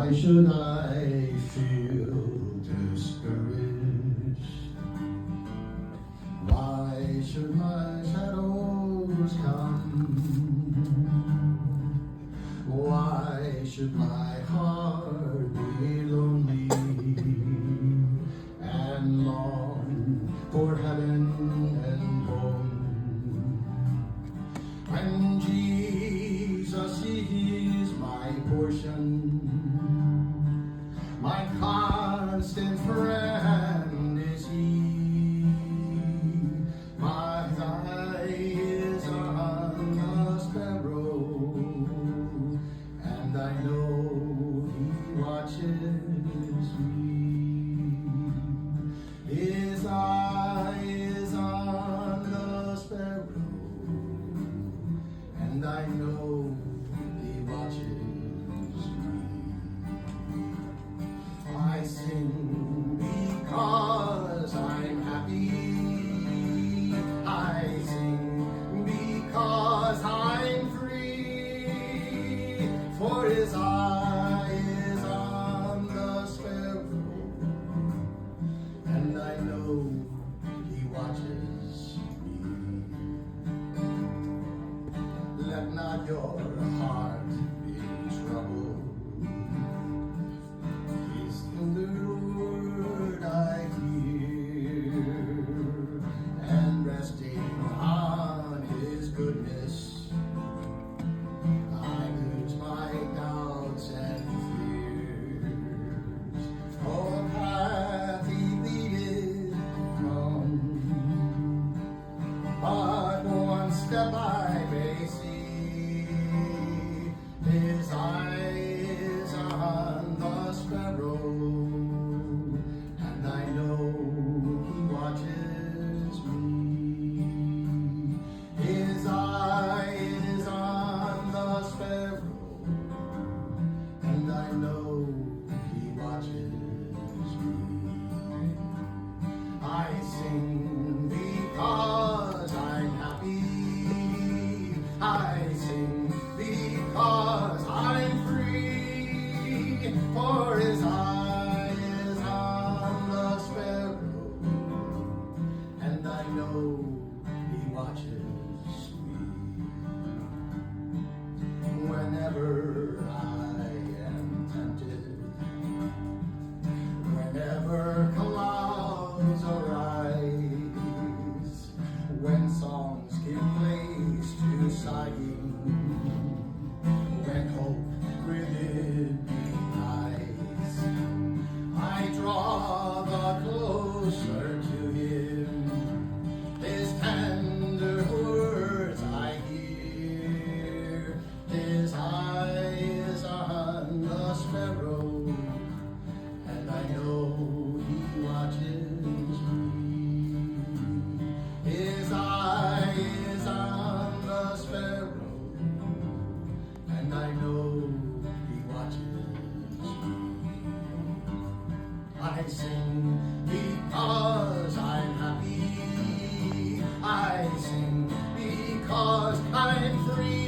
Why should I feel discouraged? Why should my shadows come? Why should my heart be lonely and long for heaven and home? When Jesus is my portion, my constant friend is He. My eye is on the sparrow, and I know He watches me. His eye is on the sparrow, and I know He watches me. I sing because I'm happy. I sing because I'm free. For His eye is on the sparrow, and I know He watches me. Let not your heart be troubled. He's in the word I hear, and resting on His goodness, I lose my doubts and fears. Oh, hath He leadeth come, but one step I may see. His eye is on the sparrow, and I know He watches me. His eye is on the sparrow, and I know He watches me. I sing because I'm happy. I sing because I'm free. For His eye is on the sparrow, and I know He watches me. Whenever I am tempted, whenever clouds arise, when songs give place to sighing, when hope within me dies, I draw the closer to Him. His tender words I hear. His eye is on the sparrow, and I know He watches me. His eye is on the sparrow, and I know He watches me. I sing because I'm happy. I sing because I'm free.